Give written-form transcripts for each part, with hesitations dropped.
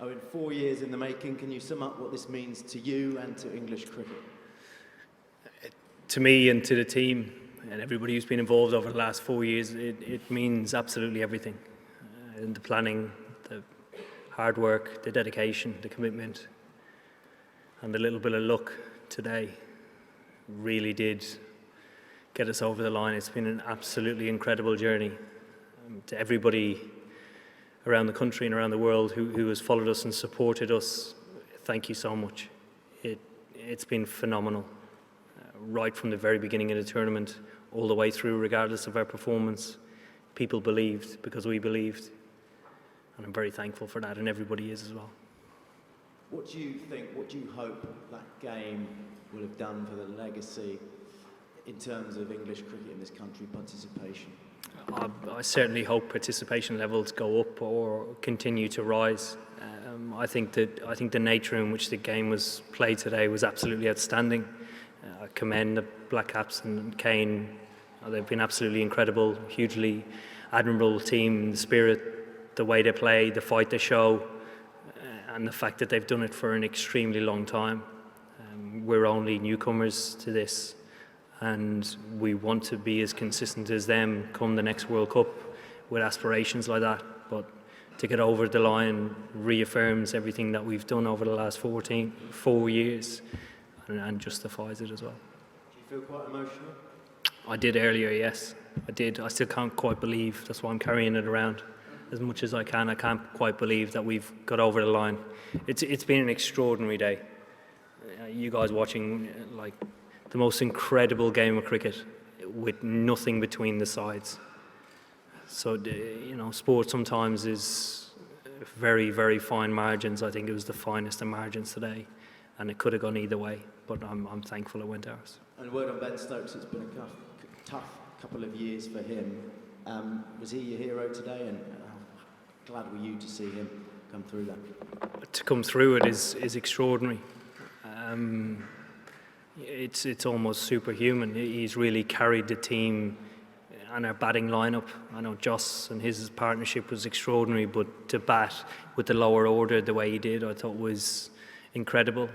Oh, in 4 years in the making, can you sum up what this means to you and to English cricket? To me and to the team and everybody who's been involved over the last 4 years, it means absolutely everything. And the planning, the hard work, the dedication, the commitment, and the little bit of luck today really did get us over the line. It's been an absolutely incredible journey. To everybody around the country and around the world who has followed us and supported us, thank you so much. It's been phenomenal. Right from the very beginning of the tournament, all the way through, regardless of our performance, people believed because we believed. And I'm very thankful for that, and everybody is as well. What do you think, what do you hope that game will have done for the legacy in terms of English cricket in this country, participation? I certainly hope participation levels go up or continue to rise. I think the nature in which the game was played today was absolutely outstanding. I commend the Black Caps and Kane. They've been absolutely incredible, hugely admirable team. The spirit, the way they play, the fight they show, and the fact that they've done it for an extremely long time. We're only newcomers to this, and we want to be as consistent as them come the next World Cup with aspirations like that. But to get over the line reaffirms everything that we've done over the last 4 years and justifies it as well. Do you feel quite emotional? I did earlier, yes. I did. I still can't quite believe, that's why I'm carrying it around as much as I can. I can't quite believe that we've got over the line. It's been an extraordinary day. You guys watching, like, the most incredible game of cricket with nothing between the sides. So, you know, sport sometimes is very, very fine margins. I think it was the finest of margins today, and it could have gone either way, but I'm thankful it went ours. And a word on Ben Stokes, it's been a tough couple of years for him. Was he your hero today, and how glad were you to see him come through that? To come through it is extraordinary. It's almost superhuman. He's really carried the team and our batting lineup. I know Joss and his partnership was extraordinary, but to bat with the lower order the way he did, I thought was incredible.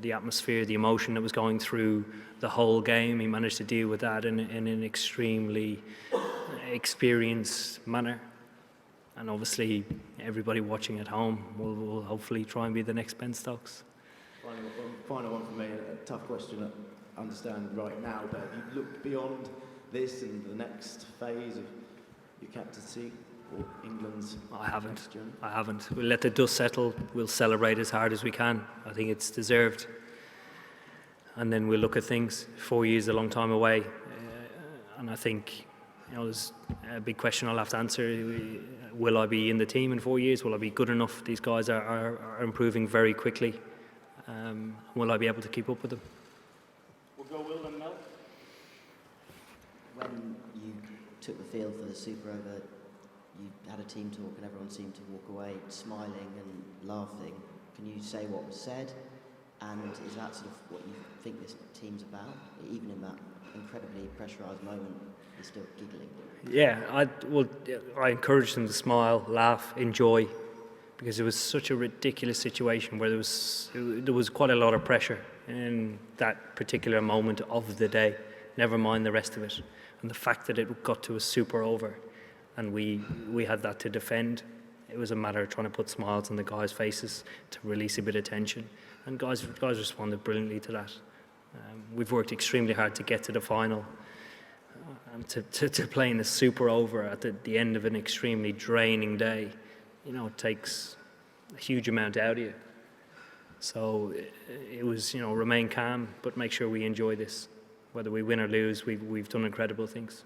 The atmosphere, the emotion that was going through the whole game, he managed to deal with that in an extremely experienced manner. And obviously, everybody watching at home will hopefully try and be the next Ben Stokes. Final one for me, a tough question I understand right now, but have you looked beyond this and the next phase of your captaincy or England's next journey? I haven't. We'll let the dust settle. We'll celebrate as hard as we can. I think it's deserved. And then we'll look at things. 4 years is a long time away. And I think, you know, there's a big question I'll have to answer. Will I be in the team in 4 years? Will I be good enough? These guys are improving very quickly. Will I be able to keep up with them? We'll go Will and Mel. When you took the field for the Super Over, you had a team talk and everyone seemed to walk away smiling and laughing. Can you say what was said? And is that sort of what you think this team's about? Even in that incredibly pressurised moment, you're still giggling. Yeah, I encouraged them to smile, laugh, enjoy, because it was such a ridiculous situation where there was quite a lot of pressure in that particular moment of the day, never mind the rest of it. And the fact that it got to a super over and we had that to defend, it was a matter of trying to put smiles on the guys' faces to release a bit of tension. And guys responded brilliantly to that. We've worked extremely hard to get to the final. And to play in a super over at the end of an extremely draining day, you know, it takes a huge amount out of you. So it was, you know, remain calm, but make sure we enjoy this. Whether we win or lose, we've done incredible things.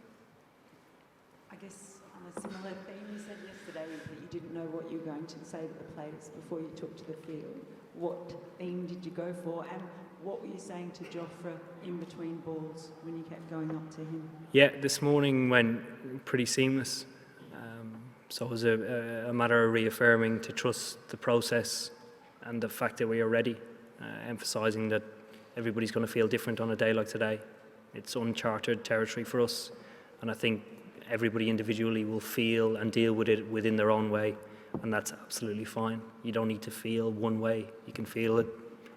I guess on a similar theme, you said yesterday that you didn't know what you were going to say to the players before you took to the field. What theme did you go for, and what were you saying to Jofra in between balls when you kept going up to him? Yeah, this morning went pretty seamless. So it was a matter of reaffirming to trust the process and the fact that we are ready, emphasising that everybody's going to feel different on a day like today. It's uncharted territory for us, and I think everybody individually will feel and deal with it within their own way, and that's absolutely fine. You don't need to feel one way. You can feel it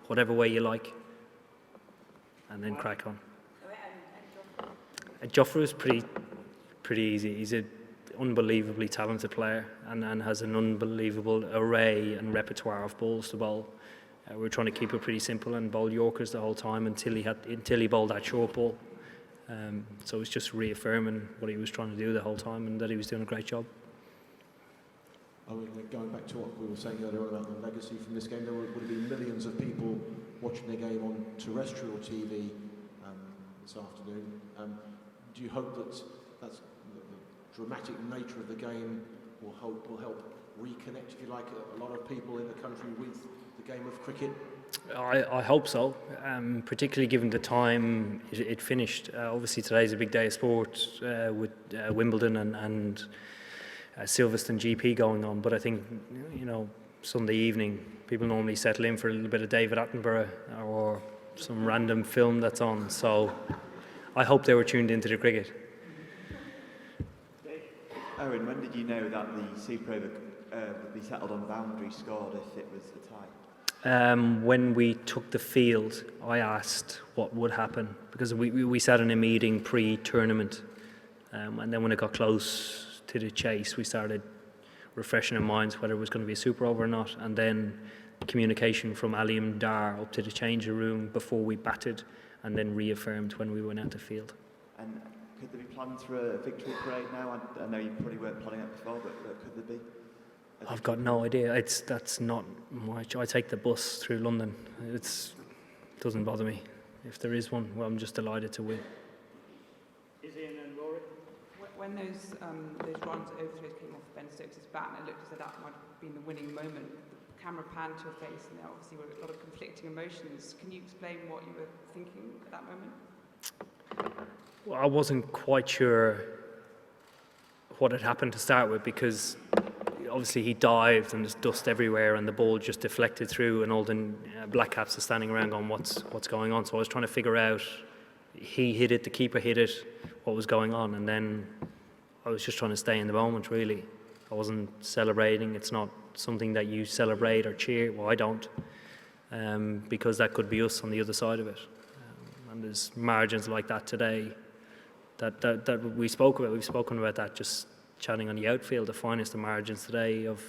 whatever way you like, and then crack on. Joffre was pretty easy. He's an unbelievably talented player and has an unbelievable array and repertoire of balls to bowl. We were trying to keep it pretty simple and bowl Yorkers the whole time until he bowled that short ball. So it was just reaffirming what he was trying to do the whole time and that he was doing a great job. Going back to what we were saying earlier on about the legacy from this game, there would have been millions of people watching the game on terrestrial TV this afternoon. Do you hope that that's the dramatic nature of the game will help reconnect, if you like, a lot of people in the country with the game of cricket? I hope so, particularly given the time it finished. Obviously today's a big day of sport with Wimbledon and Silverstone GP going on, but I think, you know, Sunday evening people normally settle in for a little bit of David Attenborough or some random film that's on, so I hope they were tuned into the cricket. Owen, when did you know that the Super Over would be settled on boundary scored if it was a tie? When we took the field, I asked what would happen, because we sat in a meeting pre-tournament, and then when it got close to the chase, we started refreshing our minds whether it was going to be a Super Over or not, and then communication from Aliam Dar up to the changing room before we batted, and then reaffirmed when we went out the field. And could there be plans for a victory parade now? I know you probably weren't planning it before, but could there be? I've got no idea. That's not much. I take the bus through London. It doesn't bother me. If there is one, well, I'm just delighted to win. Is Ian and Rory? When those runs overthrows came off Ben Stokes' bat, and it looked as though that might have been the winning moment, the camera panned to your face, and there obviously were a lot of conflicting emotions. Can you explain what you were thinking at that moment? Well, I wasn't quite sure what had happened to start with, because obviously he dived and there's dust everywhere and the ball just deflected through, and all the black caps are standing around going, what's going on? So I was trying to figure out, he hit it, the keeper hit it, what was going on, and then I was just trying to stay in the moment, really. I wasn't celebrating. It's not something that you celebrate or cheer. Well, I don't, because that could be us on the other side of it. And there's margins like that today that we spoke about. We've spoken about that just chatting on the outfield, the finest of margins today of,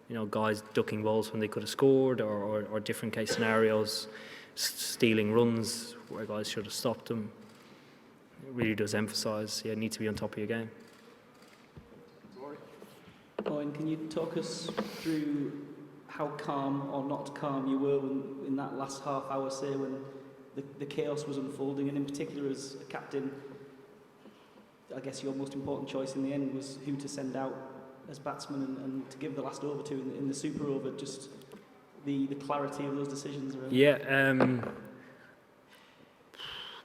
you know, guys ducking balls when they could have scored, or different case scenarios, stealing runs where guys should have stopped them. It really does emphasise, you need to be on top of your game. Owen, can you talk us through how calm or not calm you were in that last half hour, say, when the chaos was unfolding, and in particular as a captain, I guess your most important choice in the end was who to send out as batsman and to give the last over to in the Super Over, just the clarity of those decisions around. Yeah,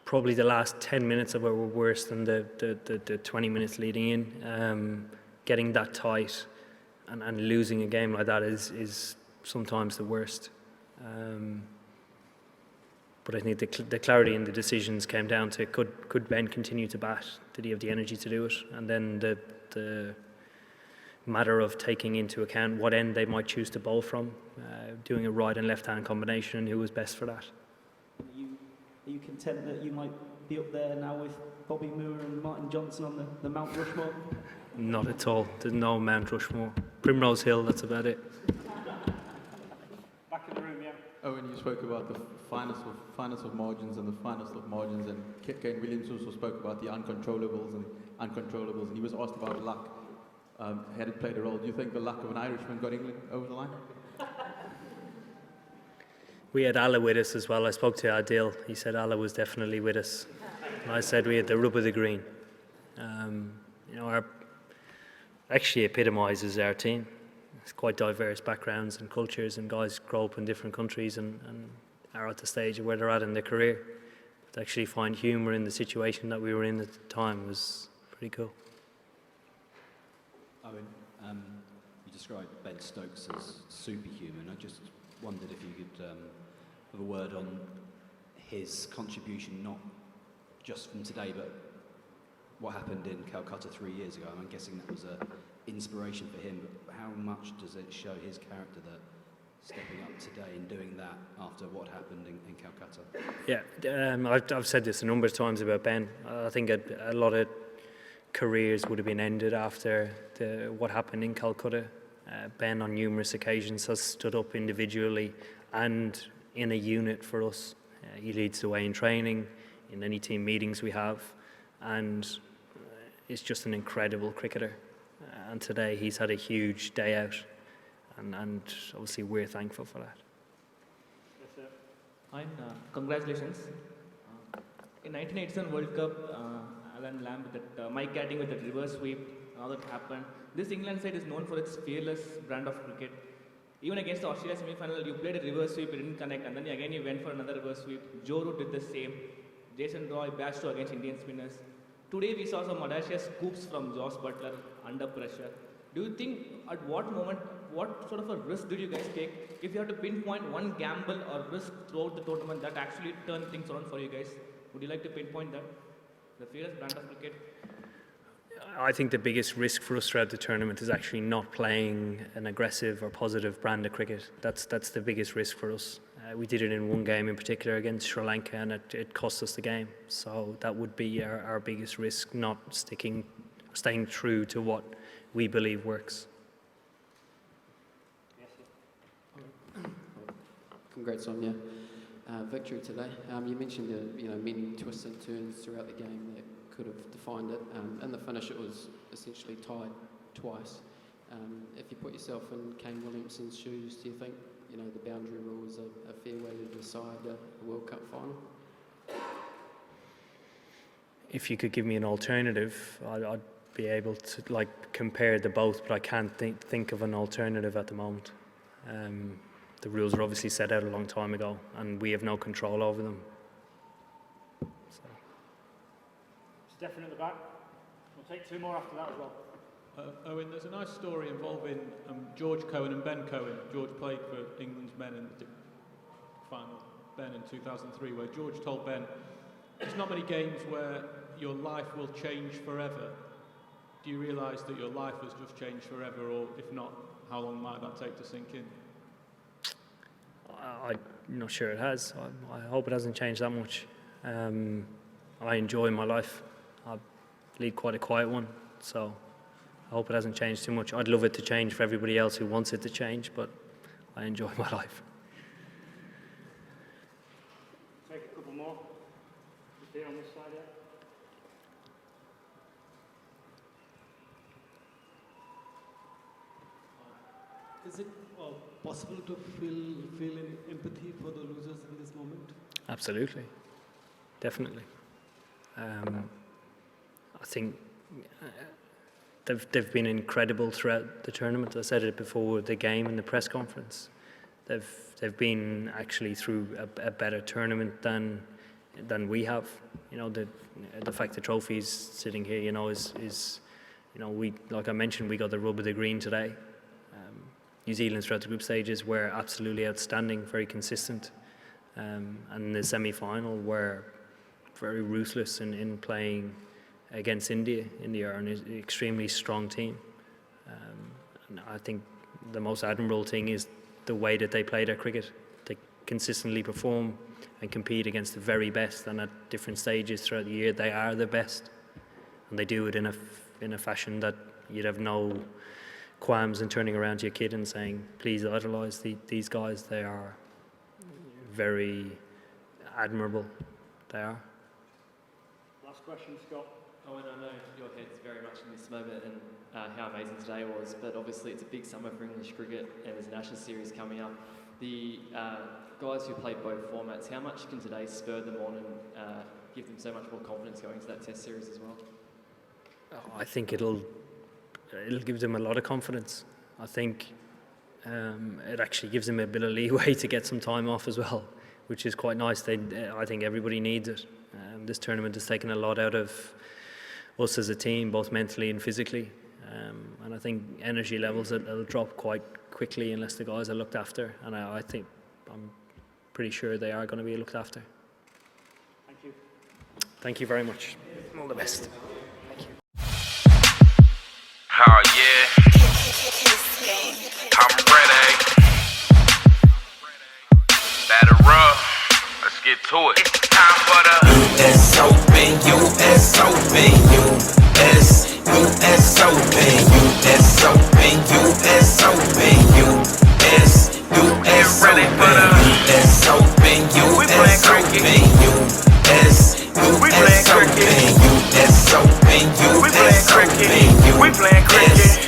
probably the last 10 minutes of it were worse than the 20 minutes leading in. Getting that tight and losing a game like that is sometimes the worst. But I think the clarity in the decisions came down to, could Ben continue to bat? Did he have the energy to do it? And then the matter of taking into account what end they might choose to bowl from, doing a right and left hand combination, and who was best for that. Are you content that you might be up there now with Bobby Moore and Martin Johnson on the Mount Rushmore? Not at all. There's no Mount Rushmore. Primrose Hill, that's about it. Back in the room, yeah. Owen, you spoke about the finest of margins and the finest of margins, and Kane Williams also spoke about the uncontrollables, and he was asked about luck. Had it played a role? Do you think the luck of an Irishman got England over the line? We had Allah with us as well. I spoke to Adil. He said Allah was definitely with us. And I said we had the rub of the green. You know, our actually epitomises our team. It's quite diverse backgrounds and cultures, and guys grow up in different countries and are at the stage of where they're at in their career. But to actually find humour in the situation that we were in at the time was pretty cool. Owen, you described Ben Stokes as superhuman. I just wondered if you could have a word on his contribution, not just from today, but what happened in Calcutta 3 years ago. I'm guessing that was inspiration for him, but how much does it show his character that stepping up today and doing that after what happened in Calcutta? Yeah, I've said this a number of times about Ben. I think a lot of careers would have been ended after what happened in Calcutta. Ben on numerous occasions has stood up individually and in a unit for us. He leads the way in training, in any team meetings we have, and is just an incredible cricketer. And today he's had a huge day out, and obviously we're thankful for that. Yes, sir. And congratulations. In 1987 World Cup, Alan Lamb with that Mike Gatting with that reverse sweep, all that happened. This England side is known for its fearless brand of cricket. Even against the Australia semi-final, you played a reverse sweep, you didn't connect, and then again you went for another reverse sweep. Joe Root did the same. Jason Roy bashed to against Indian spinners. Today we saw some audacious scoops from Josh Butler under pressure. Do you think at what moment, what sort of a risk did you guys take? If you had to pinpoint one gamble or risk throughout the tournament that actually turned things around for you guys, would you like to pinpoint that? The fearless brand of cricket? I think the biggest risk for us throughout the tournament is actually not playing an aggressive or positive brand of cricket. That's the biggest risk for us. We did it in one game in particular against Sri Lanka, and it cost us the game. So that would be our biggest risk, not staying true to what we believe works. Yes, sir. Congrats on your victory today. You mentioned many twists and turns throughout the game that could have defined it. In the finish, it was essentially tied twice. If you put yourself in Kane Williamson's shoes, do you think the boundary rule is a fair way to decide a World Cup final? If you could give me an alternative, I'd be able to compare the both, but I can't think of an alternative at the moment. The rules were obviously set out a long time ago, and we have no control over them. Stephen at the back. We'll take two more after that as well. Owen, there's a nice story involving George Cohen and Ben Cohen. George played for England's men in the final, Ben in 2003, where George told Ben, there's not many games where your life will change forever. Do you realise that your life has just changed forever, or if not, how long might that take to sink in? I'm not sure it has. I hope it hasn't changed that much. I enjoy my life. I lead quite a quiet one, so I hope it hasn't changed too much. I'd love it to change for everybody else who wants it to change, but I enjoy my life. Take a couple more. Just here on this side, yeah. Is it possible to feel empathy for the losers in this moment? Absolutely, definitely. I think they've been incredible throughout the tournament. I said it before the game and the press conference. They've been actually through a better tournament than we have. The fact the trophy's sitting here, is we, like I mentioned, we got the rub of the green today. New Zealand throughout the group stages were absolutely outstanding, very consistent, and the semi-final were very ruthless in playing against India. India are an extremely strong team. And I think the most admirable thing is the way that they play their cricket. They consistently perform and compete against the very best, and at different stages throughout the year they are the best, and they do it in a fashion that you'd have no qualms in turning around to your kid and saying, please idolise these guys. They are very admirable. They are. Last question, Scott. Owen, I know your head's very much in this moment and how amazing today was, but obviously it's a big summer for English cricket and there's an Ashes series coming up. The guys who played both formats, how much can today spur them on and give them so much more confidence going into that Test series as well? I think it'll give them a lot of confidence. I think it actually gives them a bit of leeway to get some time off as well, which is quite nice. I think everybody needs it. This tournament has taken a lot out of us as a team, both mentally and physically. And I think energy levels will drop quite quickly unless the guys are looked after. And I'm pretty sure they are going to be looked after. Thank you. Thank you very much. All the best. Thank you. Oh yeah. I'm ready. Batter up. Let's get to it. It's time for the US Open, US Open, US Open, US Open, US Open, US ready for the US Open, US Open, US Open, US Open, US Open, we playing cricket, we playing cricket.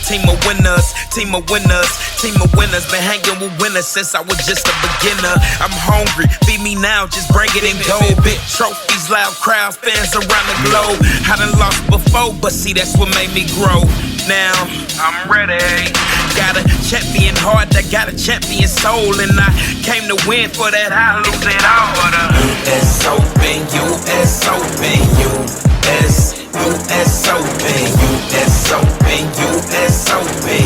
Team of winners, team of winners, team of winners. Been hanging with winners since I was just a beginner. I'm hungry, feed me now, just bring it and go. Big trophies, loud crowds, fans around the globe. I done lost before, but see that's what made me grow. Now I'm ready. Got a champion heart, I got a champion soul, and I came to win. For that I lose it all. For the US Open, US Open, US Open, US Open, US Open,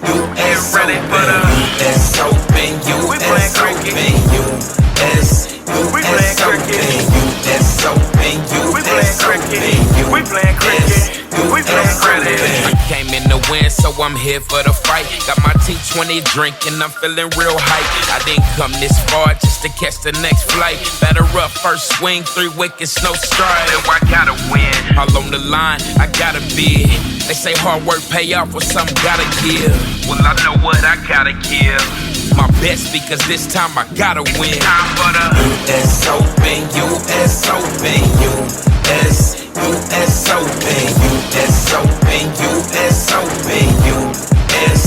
US ready for the US Open, US Open, US Open, US Open, US Open, we playing cricket, we playing cricket. I came in to win, so I'm here for the fight. Got my T20 drink and I'm feeling real hype. I didn't come this far just to catch the next flight. Batter up, first swing, 3 wickets, no stride. So I gotta win. All on the line, I gotta bid. They say hard work pay off, or something gotta give. Well, I know what I gotta give. My best, because this time I gotta win. Time for the US Open, US Open, US Open, US Open, US Open, US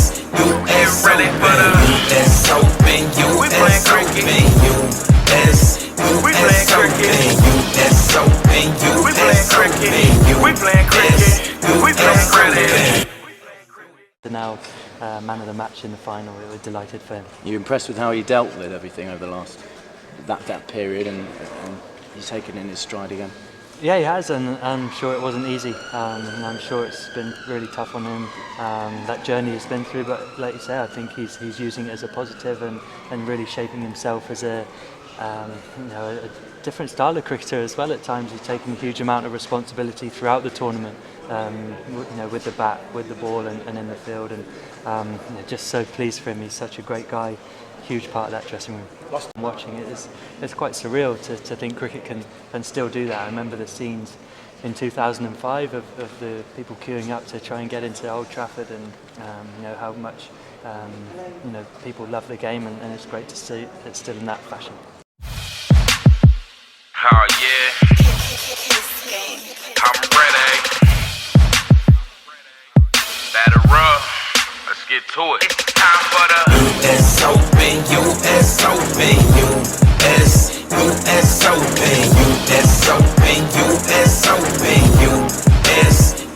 ready for the US Open, US Open, US Open, US Open, we playing cricket, we playing cricket, we playing cricket. Now man of the match in the final. We were delighted for him. You impressed with how he dealt with everything over the last that period, and he's taken in his stride again? Yeah, he has, and I'm sure it wasn't easy, and I'm sure it's been really tough on him, that journey he's been through, but like you say, I think he's using it as a positive and really shaping himself as a different style of cricketer as well. At times he's taken a huge amount of responsibility throughout the tournament, with the bat, with the ball and in the field, and just so pleased for him. He's such a great guy, huge part of that dressing room. Watching it, it's quite surreal to think cricket can still do that. I remember the scenes in 2005 of the people queuing up to try and get into Old Trafford, and how much people love the game, and it's great to see it still in that fashion. Oh yeah, I'm ready. Batter up, let's get to it. It's time for the US Open, US Open, US Open, US Open, US Open,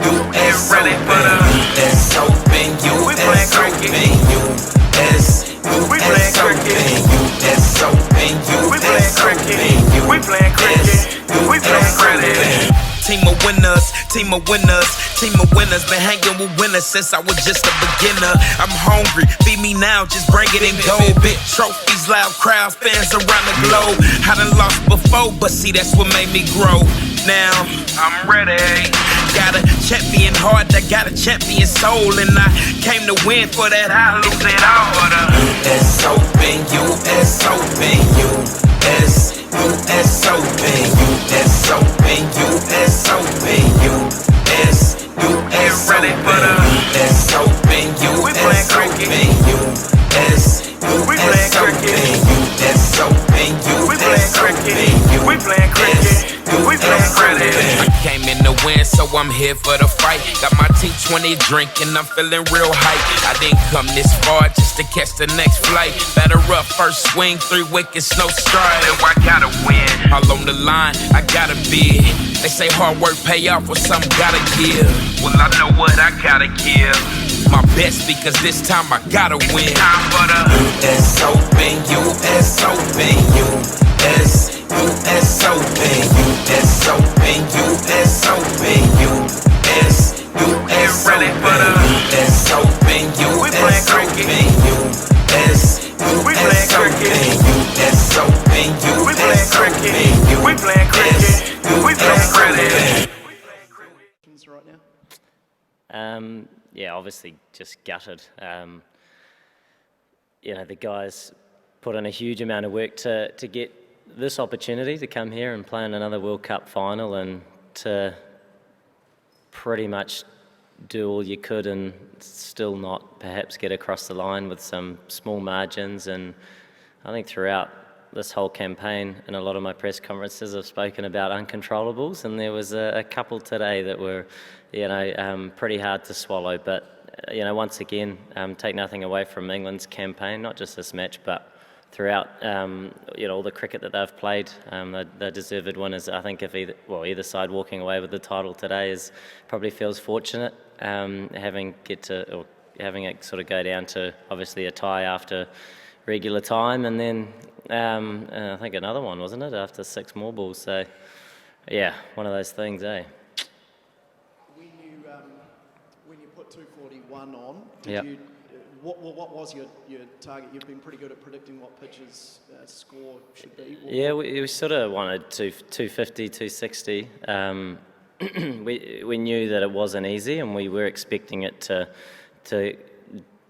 US ready for the US Open, US Open, US we playing cricket, US Open, we playing cricket, we playing cricket, we playing cricket. Team of winners, team of winners, team of winners. Been hanging with winners since I was just a beginner. I'm hungry, feed me now, just bring it and go. Big trophies, loud crowds, fans around the globe. I done lost before, but see that's what made me grow. Now I'm ready. Got a champion heart, I got a champion soul, and I came to win. For that I lose it all. For the US Open, US Open, US Open, US Open, US Open, US ready for the US Open, US Open, US Open, US Open, we playing cricket, we playing cricket, we playing cricket. I came in to win, so I'm here for the fight. Got my T20 drink and I'm feeling real hype. I didn't come this far just to catch the next flight. Batter up, first swing, 3 wickets, no stride. So I gotta win. All on the line, I gotta bid. They say hard work pay off, or something gotta give. Well, I know what I gotta give. My best, because this time I gotta win. Time for the US Open, US Open, US Open, US Open, US Open, US ready for the US Open, we playing cricket, US Open, US Open, we playing cricket, we playing cricket, we playing cricket. Um, yeah, obviously just gutted. You know, the guys put in a huge amount of work to get this opportunity to come here and play in another World Cup final, and to pretty much do all you could and still not perhaps get across the line with some small margins. And I think throughout this whole campaign, in a lot of my press conferences, I've spoken about uncontrollables, and there was a couple today that were, you know, pretty hard to swallow. But, you know, once again, take nothing away from England's campaign, not just this match, but throughout, you know, all the cricket that they've played. They're deserved winners. I think if either side walking away with the title today probably feels fortunate, having it sort of go down to obviously a tie after regular time, and then I think another one, wasn't it, after 6 more balls. So yeah, one of those things, eh? When you put 241 on, Yep. What was your target? You've been pretty good at predicting what pitches score should be. Yeah, we sort of wanted 250, 260. We knew that it wasn't easy, and we were expecting it to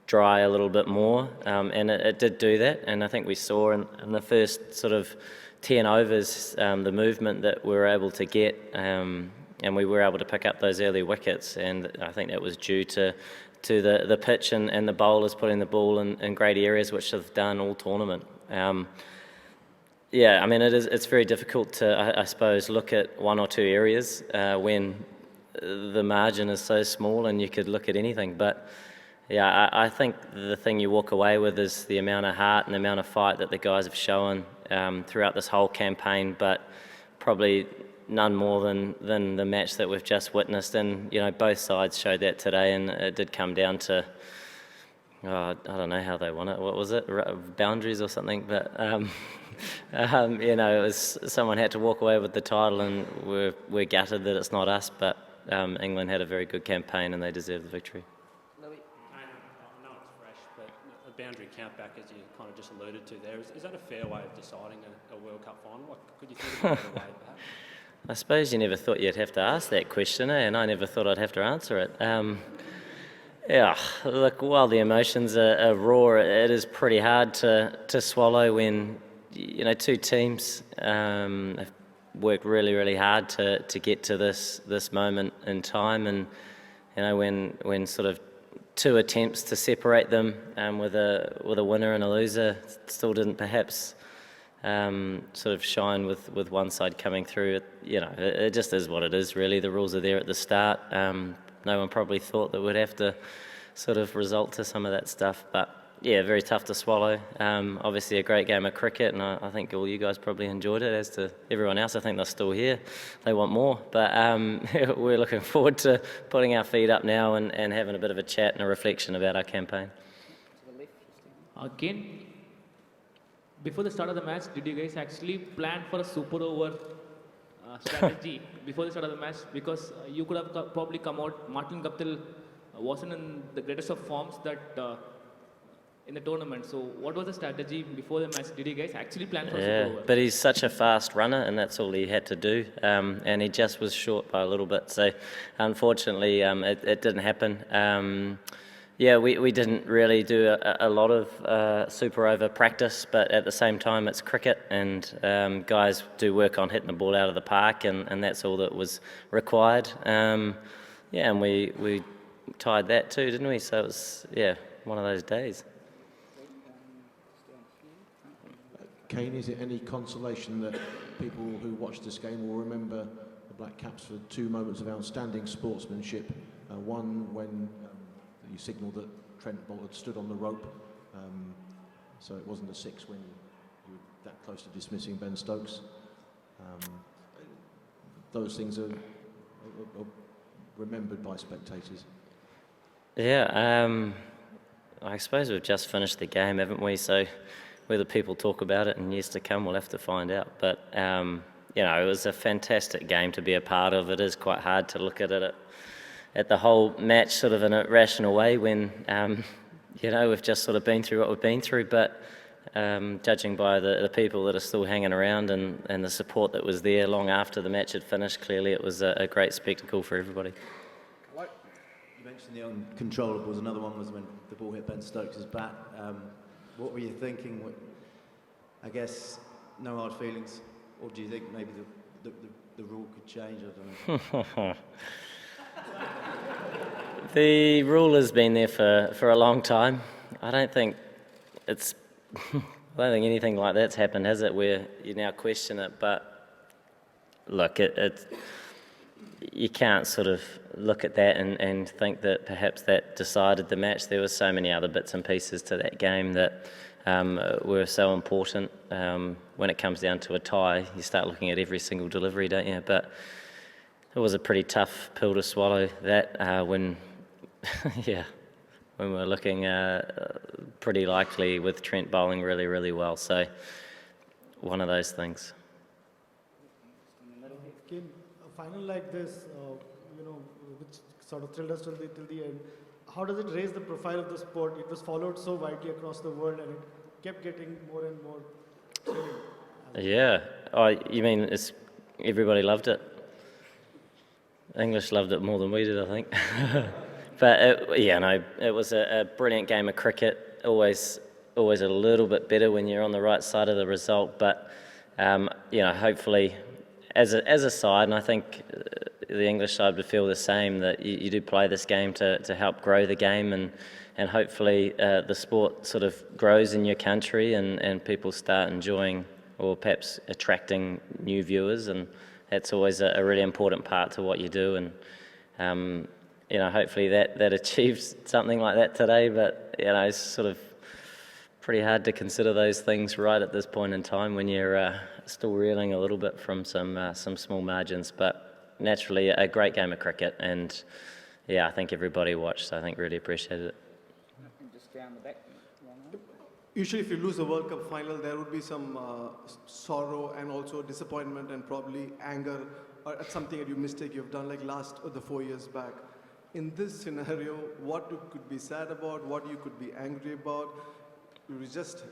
dry a little bit more, and it did do that. And I think we saw in the first sort of 10 overs the movement that we were able to get, and we were able to pick up those early wickets. And I think that was due to the pitch and the bowlers putting the ball in great areas, which they've done all tournament. Yeah, I mean, it's very difficult to, I suppose, look at one or two areas when the margin is so small and you could look at anything. But yeah, I think the thing you walk away with is the amount of heart and the amount of fight that the guys have shown throughout this whole campaign, but probably none more than the match that we've just witnessed. And, you know, both sides showed that today, and it did come down to, I don't know how they won it. What was it? Boundaries or something? But, you know, it was, someone had to walk away with the title, and we're gutted that it's not us, but England had a very good campaign and they deserve the victory. I know it's fresh, but a boundary countback, as you kind of just alluded to there, is that a fair way of deciding a World Cup final? What, could you think of another way, perhaps? I suppose you never thought you'd have to ask that question, eh? And I never thought I'd have to answer it. Yeah, look, while the emotions are raw, it is pretty hard to swallow when, you know, two teams have worked really, really hard to get to this moment in time. And, you know, when sort of two attempts to separate them with a winner and a loser still didn't perhaps sort of shine with one side coming through. You know, it just is what it is, really. The rules are there at the start. No one probably thought that we'd have to sort of result to some of that stuff, but yeah, very tough to swallow. Obviously a great game of cricket, and I think all you guys probably enjoyed it, as to everyone else. I think they're still here. They want more, but we're looking forward to putting our feet up now and having a bit of a chat and a reflection about our campaign. Again, before the start of the match, did you guys actually plan for a super over strategy before the start of the match? Because you could have probably come out, Martin Guptill wasn't in the greatest of forms that in the tournament. So what was the strategy before the match? Did you guys actually plan for a super over? But he's such a fast runner, and that's all he had to do. And he just was short by a little bit. So unfortunately, it didn't happen. Yeah, we didn't really do a lot of super over practice, but at the same time it's cricket, and guys do work on hitting the ball out of the park, and that's all that was required. Yeah, and we tied that too, didn't we? So it was, yeah, one of those days. Kane, is it any consolation that people who watch this game will remember the Black Caps for 2 moments of outstanding sportsmanship? One when you signalled that Trent Boult had stood on the rope, so it wasn't a 6 when you were that close to dismissing Ben Stokes. Those things are remembered by spectators. Yeah, I suppose we've just finished the game, haven't we? So whether people talk about it in years to come, we'll have to find out. But, you know, it was a fantastic game to be a part of. It is quite hard to look at it at the whole match sort of in a rational way when, you know, we've just sort of been through what we've been through. But judging by the people that are still hanging around and the support that was there long after the match had finished, clearly it was a great spectacle for everybody. Hello. You mentioned the uncontrollables. Another one was when the ball hit Ben Stokes' bat. What were you thinking? I guess no hard feelings, or do you think maybe the rule could change? I don't know. The rule has been there for a long time. I don't think anything like that's happened, has it, where you now question it? But look, you can't sort of look at that and think that perhaps that decided the match. There were so many other bits and pieces to that game that were so important. When it comes down to a tie, you start looking at every single delivery, don't you? But it was a pretty tough pill to swallow, that, when we're looking pretty likely with Trent bowling really, really well. So one of those things. A final like this, which sort of thrilled us till the end, how does it raise the profile of the sport? It was followed so widely across the world and it kept getting more and more thrilling. Yeah. Oh, you mean everybody loved it? English loved it more than we did, I think. But it was a brilliant game of cricket. Always a little bit better when you're on the right side of the result. But hopefully, as a side, and I think the English side would feel the same, that you do play this game to help grow the game, and hopefully the sport sort of grows in your country and people start enjoying or perhaps attracting new viewers, and that's always a really important part to what you do. And hopefully that achieves something like that today. But it's sort of pretty hard to consider those things right at this point in time when you're still reeling a little bit from some small margins. But naturally, a great game of cricket, and I think everybody watched. So I think really appreciated it. Just down the back. Usually if you lose a World Cup final, there would be some sorrow and also disappointment and probably anger at something that you've done like the 4 years back. In this scenario, what you could be sad about, what you could be angry about, you just,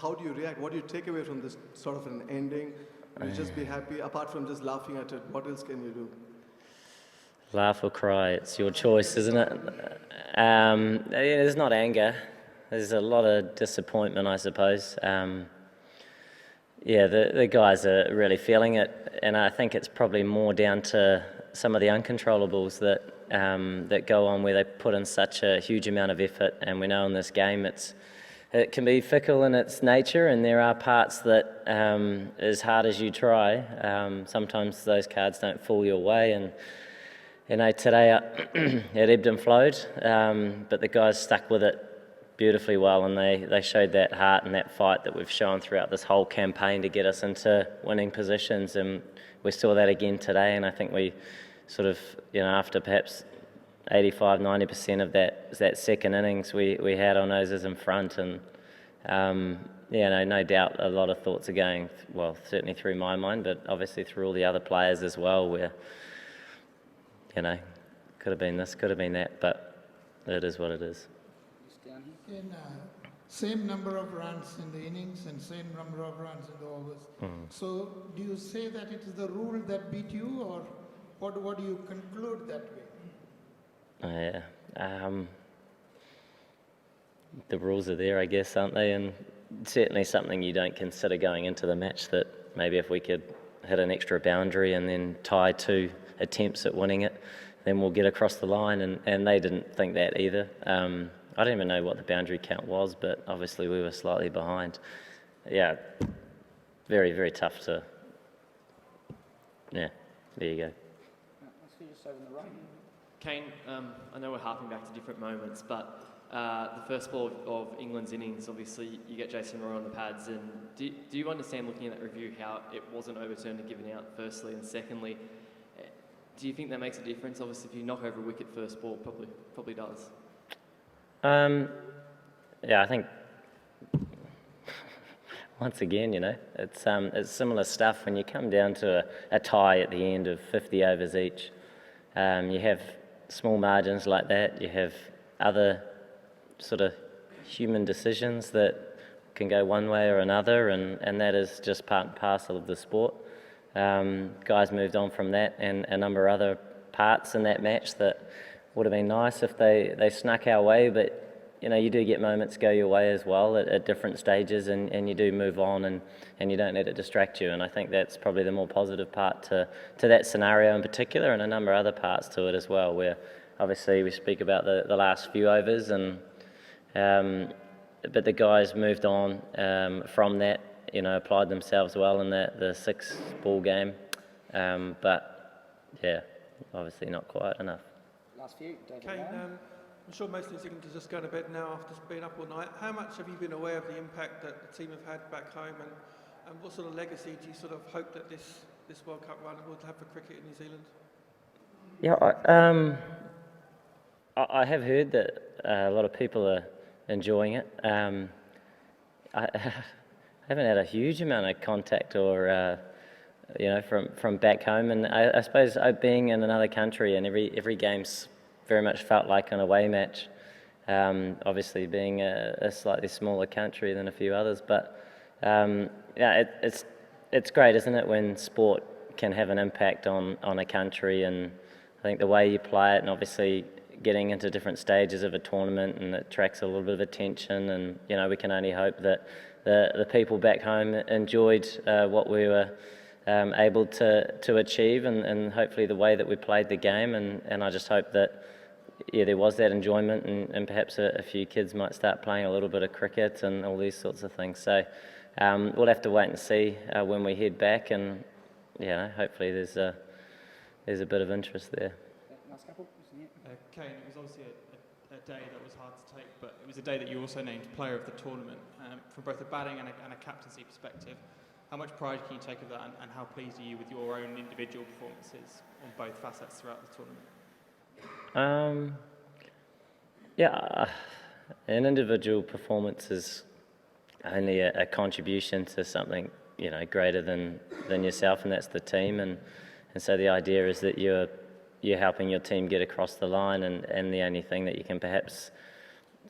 how do you react? What do you take away from this sort of an ending? You just be happy, apart from just laughing at it, what else can you do? Laugh or cry, it's your choice, isn't it? There's not anger. There's a lot of disappointment, I suppose. The guys are really feeling it, and I think it's probably more down to some of the uncontrollables that go on, where they put in such a huge amount of effort. And we know in this game it can be fickle in its nature, and there are parts that, as hard as you try, sometimes those cards don't fall your way. And today it ebbed and flowed, but the guys stuck with it beautifully well, and they showed that heart and that fight that we've shown throughout this whole campaign to get us into winning positions, and we saw that again today. And I think we sort of, after perhaps 85-90% of that second innings, we had our noses in front, and no doubt a lot of thoughts are going, well, certainly through my mind, but obviously through all the other players as well, where could have been this, could have been that, but it is what it is. In same number of runs in the innings and same number of runs in the overs. So do you say that it is the rule that beat you, or what do you conclude that way? The rules are there, I guess, aren't they? And certainly something you don't consider going into the match, that maybe if we could hit an extra boundary and then tie 2 attempts at winning it, then we'll get across the line, and they didn't think that either. I don't even know what the boundary count was, but obviously we were slightly behind. Very, very tough to... there you go. Kane, I know we're harping back to different moments, but the first ball of England's innings, obviously you get Jason Roy on the pads, and do you understand, looking at that review, how it wasn't overturned and given out, firstly, and secondly, do you think that makes a difference? Obviously, if you knock over a wicket first ball, probably does. I think once again, it's similar stuff when you come down to a tie at the end of 50 overs each. You have small margins like that. You have other sort of human decisions that can go one way or another, and that is just part and parcel of the sport. Guys moved on from that, and a number of other parts in that match that would have been nice if they snuck our way, but you do get moments go your way as well at different stages, and you do move on, and you don't let it distract you. And I think that's probably the more positive part to that scenario in particular, and a number of other parts to it as well, where obviously we speak about the last few overs, and but the guys moved on from that, applied themselves well in the 6-ball game, but yeah, obviously not quite enough. Last few, David. Kane, I'm sure most New Zealanders are just going to bed now after being up all night. How much have you been aware of the impact that the team have had back home, and what sort of legacy do you sort of hope that this World Cup run will have for cricket in New Zealand? Yeah, I have heard that a lot of people are enjoying it. I haven't had a huge amount of contact or from back home, and I suppose being in another country and every game's very much felt like an away match. Obviously, being a slightly smaller country than a few others, but it's great, isn't it, when sport can have an impact on a country, and I think the way you play it, and obviously getting into different stages of a tournament, and it attracts a little bit of attention, and we can only hope that the people back home enjoyed what we were able to achieve, and hopefully the way that we played the game, and I just hope that there was that enjoyment, and perhaps a few kids might start playing a little bit of cricket and all these sorts of things. So we'll have to wait and see when we head back, and hopefully there's a bit of interest there. Last couple. Kane, it was obviously a day that was hard to take, but it was a day that you also named player of the tournament. From both a batting and a captaincy perspective, how much pride can you take of that, and how pleased are you with your own individual performances on both facets throughout the tournament? An individual performance is only a contribution to something greater than yourself, and that's the team, and so the idea is that you're helping your team get across the line, and the only thing that you can perhaps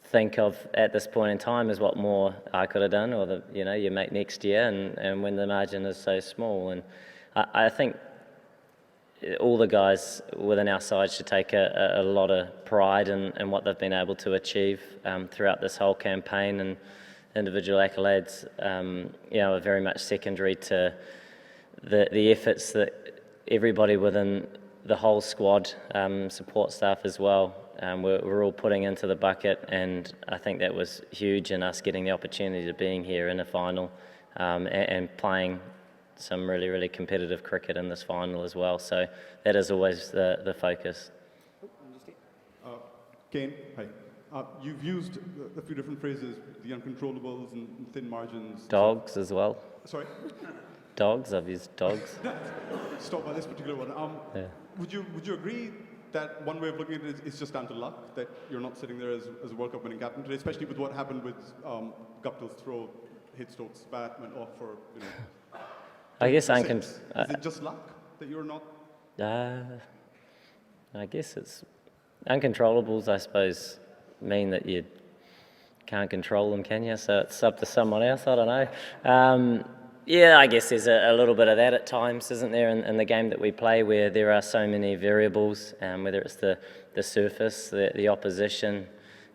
think of at this point in time is what more I could have done, or you make next year, and when the margin is so small. And I think all the guys within our side should take a lot of pride in what they've been able to achieve throughout this whole campaign, and individual accolades are very much secondary to the efforts that everybody within the whole squad, support staff as well, we're all putting into the bucket, and I think that was huge in us getting the opportunity of being here in a final and playing some really, really competitive cricket in this final as well. So that is always the focus. Kane, hi. You've used a few different phrases, the uncontrollables and thin margins. Dogs as well. Sorry? Dogs, I've used dogs. Stop by this particular one. Yeah. Would you agree that one way of looking at it is just down to luck, that you're not sitting there as a World Cup winning captain today, especially with what happened with Guptill's throw, hit Stokes' bat, went off for, I guess is it just luck that you're not? I guess it's uncontrollables, I suppose, mean that you can't control them, can you? So it's up to someone else, I don't know. I guess there's a little bit of that at times, isn't there, in the game that we play, where there are so many variables, whether it's the surface, the opposition,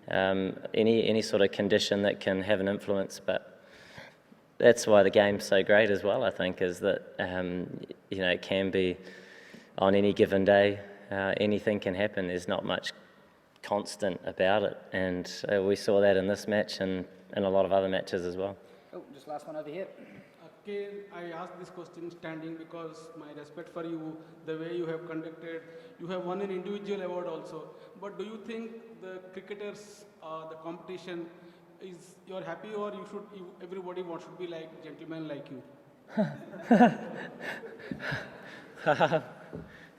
any sort of condition that can have an influence. But that's why the game's so great as well, I think, is that it can be on any given day, anything can happen. There's not much constant about it, and we saw that in this match and in a lot of other matches as well. Oh, just last one over here. Okay, I asked this question standing because my respect for you, the way you have conducted, you have won an individual award also. But do you think the cricketers, the competition, you're happy, or everybody should be like gentlemen like you?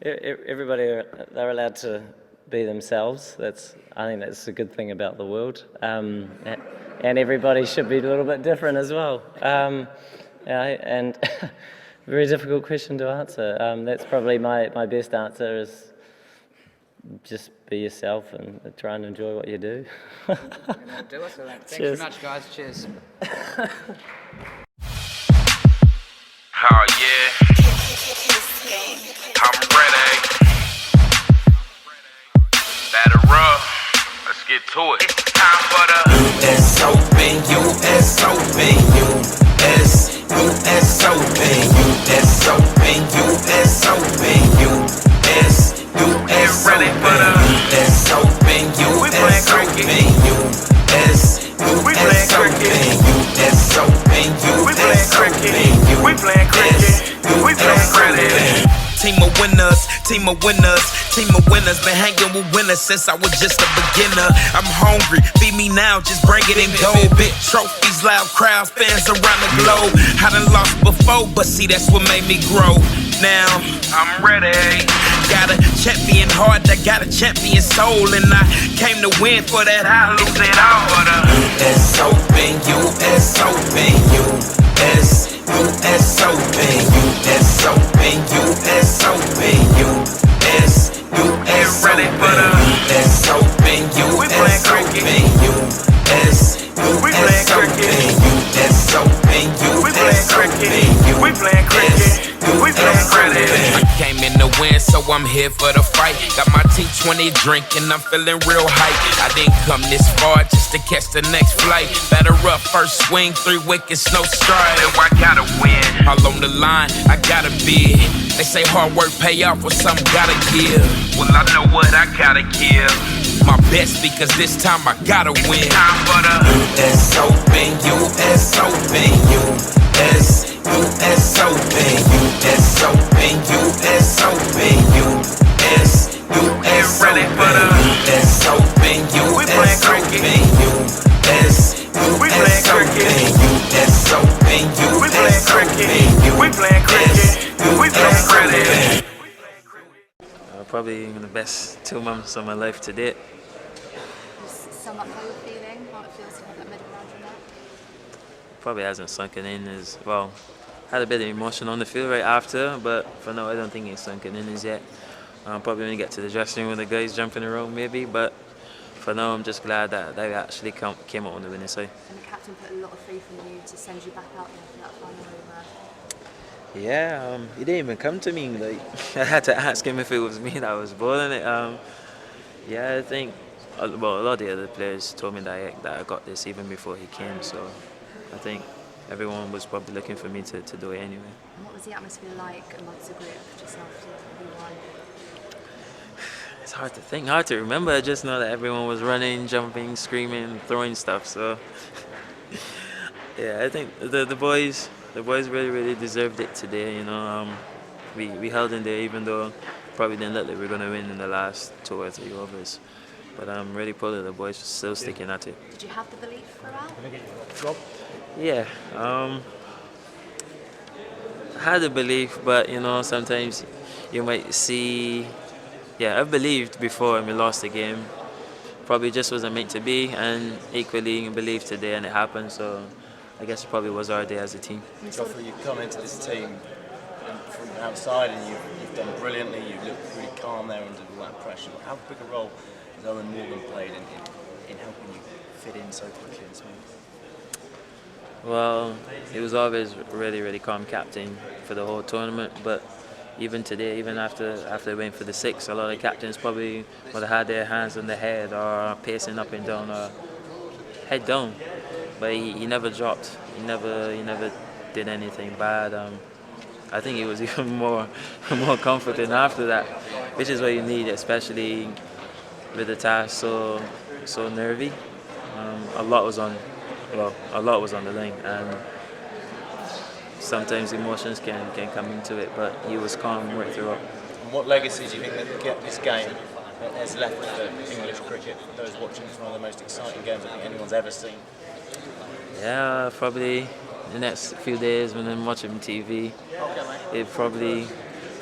Everybody, they're allowed to be themselves. I think that's a good thing about the world, and everybody should be a little bit different as well. And very difficult question to answer. That's probably my best answer, is just be yourself and try and enjoy what you do. Do it. So thanks very much, guys. Cheers. Oh yeah, I'm ready. get to it. It's time for the US Open, US Open, US Open, US Open, US Open, US ready for the US Open, US Open, US Open, US Open, US Open, we playing cricket, we playing cricket. Team of winners, team of winners, team of winners. Been hanging with winners since I was just a beginner. I'm hungry, feed me now, just bring it and go. Big trophies, loud crowds, fans around the globe. I done lost before, but see that's what made me grow. Now I'm ready. Got a champion heart, I got a champion soul, and I came to win. For that I lose it all. US Open, US Open, US Open, US Open, US Open, US ready for the US Open, US Open, US we playing cricket, US Open, we playing cricket, we playing cricket, we playing cricket. I came in to win, so I'm here for the fight. Got my T20 drink and I'm feeling real hype. I didn't come this far just to catch the next flight. Batter up, first swing, 3 wickets, no stride. So I gotta win. All on the line, I gotta bid. They say hard work pay off, or something gotta give. Well, I know what I gotta give. My best, because this time I gotta win. Time for the US Open, US Open, US Open, US Open, US Open, US ready for the US Open, US Open, US we playing cricket, US Open, we playing cricket, we playing cricket, we playing cricket. Probably the best 2 months of my life to date. Sum up how you're feeling, how it feels to have that medal around your neck? Probably hasn't sunken in as well. Had a bit of emotion on the field right after, but for now I don't think it's sunken in as yet. Probably when you get to the dressing room with the guys jumping around maybe, but for now I'm just glad that they actually came out on the winning side. And the captain put a lot of faith in you to send you back out there for that final over. Yeah, he didn't even come to me. Like, I had to ask him if it was me that was bowling it. Yeah, I think a lot of the other players told me that I got this even before he came. So I think everyone was probably looking for me to do it anyway. And what was the atmosphere like amongst the group just after you won? It's hard to think, hard to remember. I just know that everyone was running, jumping, screaming, throwing stuff. So yeah, I think the boys really deserved it today. You know, we held in there even though probably didn't look like we were going to win in the last 2 or 3 overs. But I'm really proud of the boys for still sticking at it. Did you have the belief throughout? Yeah, I had a belief, but you know, sometimes you might see. Yeah, I believed before and we lost the game. Probably just wasn't meant to be, and equally believed today and it happened. So I guess it probably was our day as a team. Joffrey, you've come into this team from outside and you've done brilliantly. You've looked really calm there under all that pressure. How big a role has Owen Morgan played in helping you fit in so quickly and smooth? Well, he was always really calm captain for the whole tournament, but even today, even after they went for the 6, a lot of captains probably would have had their hands on the head or pacing up and down or head down. But he never dropped. He never did anything bad. I think he was even more confident after that, which is what you need, especially with the task so nervy. A lot was on the line, and sometimes emotions can come into it. But he was calm right throughout. And what legacy do you think that this game has left for English cricket? For those watching, it's one of the most exciting games I think anyone's ever seen. Yeah, probably the next few days when I'm watching TV, it probably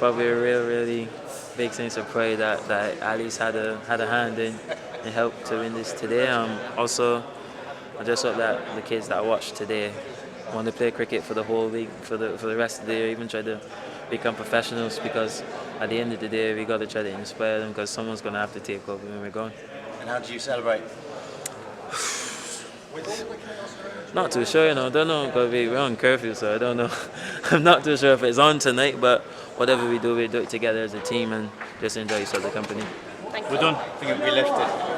a really big sense of pride that Ali's had a hand in and helped to win this today. Also, I just hope that the kids that watch today want to play cricket for the whole week, for the rest of the year, even try to become professionals, because at the end of the day we got to try to inspire them, because someone's going to have to take over when we're gone. And how do you celebrate? Not too sure, you know. Don't know, because we're on curfew, so I don't know. I'm not too sure if it's on tonight, but whatever we do it together as a team and just enjoy each other's company. We're done. I think we lifted.